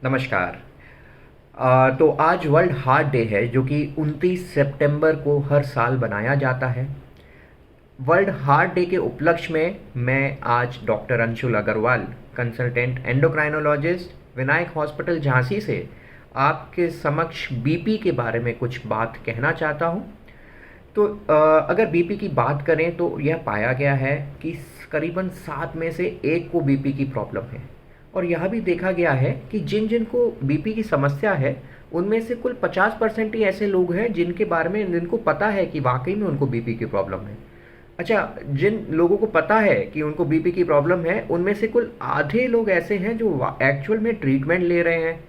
नमस्कार। तो आज वर्ल्ड हार्ट डे है जो कि 29 सितंबर को हर साल बनाया जाता है। वर्ल्ड हार्ट डे के उपलक्ष्य में मैं आज doctor Anshul Agarwal, consultant endocrinologist, Vinayak hospital Jhansi से आपके समक्ष बीपी के बारे में कुछ बात कहना चाहता हूँ। तो अगर बीपी की बात करें तो यह पाया गया है कि करीबन 7 में से 1 को बीपी की प्रॉब्लम है। और यह भी देखा गया है कि जिन जिन को बीपी की समस्या है उनमें से कुल 50% ही ऐसे लोग हैं जिनके बारे में जिनको पता है कि वाकई में उनको बीपी की प्रॉब्लम है। अच्छा, जिन लोगों को पता है कि उनको बीपी की प्रॉब्लम है उनमें से कुल आधे लोग ऐसे हैं जो एक्चुअल में ट्रीटमेंट ले रहे हैं,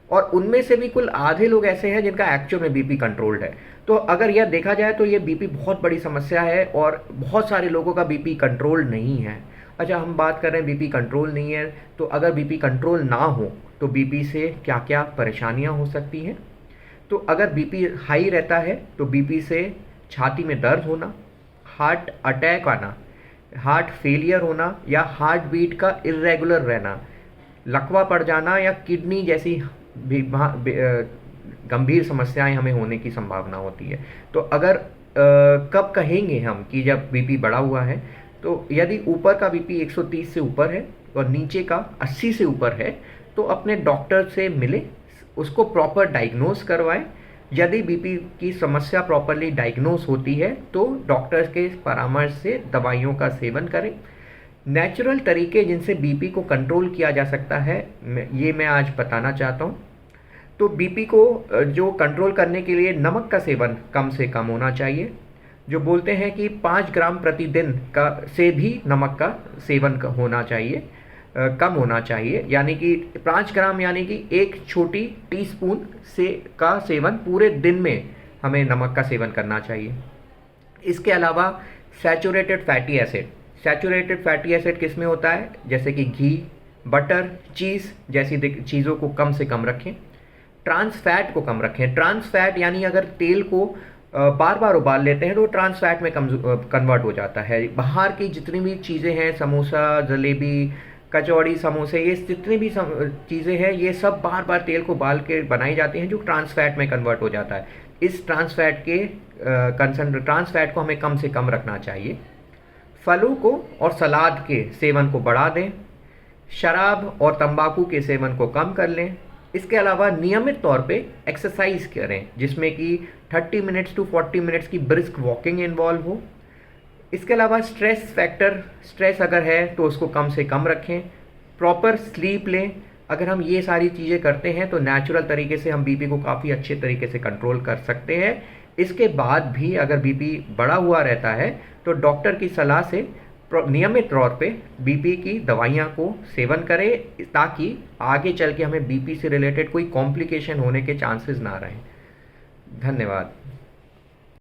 और उनमें से भी कुल आधे लोग ऐसे हैं जिनका एक्चुअल में बीपी कंट्रोल्ड है। तो अगर यह देखा जाए तो ये बीपी बहुत बड़ी समस्या है और बहुत सारे लोगों का बीपी कंट्रोल नहीं है। अच्छा, हम बात कर रहे हैं बीपी कंट्रोल नहीं है, तो अगर बीपी कंट्रोल ना हो तो बीपी से क्या क्या परेशानियां हो सकती हैं। तो अगर बीपी हाई रहता है तो बीपी से छाती में दर्द होना, हार्ट अटैक आना, हार्ट फेलियर होना या हार्ट बीट का इर्रेगुलर रहना, लकवा पड़ जाना या किडनी जैसी गंभीर समस्याएं हमें होने की संभावना होती है। तो अगर कब कहेंगे हम कि जब बीपी बढ़ा हुआ है, तो यदि ऊपर का बीपी 130 से ऊपर है और नीचे का 80 से ऊपर है तो अपने डॉक्टर से मिले, उसको प्रॉपर डायग्नोस करवाएं। यदि बीपी की समस्या प्रॉपरली डायग्नोस होती है तो डॉक्टर के परामर्श से दवाइयों का सेवन करें। नेचुरल तरीके जिनसे बीपी को कंट्रोल किया जा सकता है ये मैं आज बताना चाहता हूँ। तो बीपी को जो कंट्रोल करने के लिए नमक का सेवन कम से कम होना चाहिए। जो बोलते हैं कि 5 ग्राम प्रतिदिन का से भी नमक का सेवन होना चाहिए, कम होना चाहिए। यानी कि 5 ग्राम यानी कि एक छोटी टीस्पून से का सेवन पूरे दिन में हमें नमक का सेवन करना चाहिए। इसके अलावा saturated fatty acid, saturated fatty acid किस में होता है, जैसे कि घी, बटर, चीज़ जैसी चीज़ों को कम से कम रखें। ट्रांस फैट को कम रखें। ट्रांस फैट यानी अगर तेल को बार बार उबाल लेते हैं तो ट्रांस फैट में कन्वर्ट हो जाता है। बाहर की जितनी भी चीज़ें हैं, समोसा, जलेबी, कचौड़ी, समोसे, ये जितनी भी चीज़ें हैं ये सब बार बार तेल को उबाल के बनाई जाती हैं जो ट्रांस फैट में कन्वर्ट हो जाता है। इस ट्रांस फैट को हमें कम से कम रखना चाहिए। फलों को और सलाद के सेवन को बढ़ा दें। शराब और तंबाकू के सेवन को कम कर लें। इसके अलावा नियमित तौर पे एक्सरसाइज करें जिसमें कि 30 मिनट्स टू 40 मिनट्स की ब्रिस्क वॉकिंग इन्वॉल्व हो। इसके अलावा स्ट्रेस अगर है तो उसको कम से कम रखें। प्रॉपर स्लीप लें। अगर हम ये सारी चीज़ें करते हैं तो नेचुरल तरीके से हम बीपी को काफ़ी अच्छे तरीके से कंट्रोल कर सकते हैं। इसके बाद भी अगर बीपी बढ़ा हुआ रहता है तो डॉक्टर की सलाह से नियमित तौर पे बीपी की दवाइयाँ को सेवन करें ताकि आगे चल के हमें बीपी से रिलेटेड कोई कॉम्प्लिकेशन होने के चांसेस ना रहें। धन्यवाद।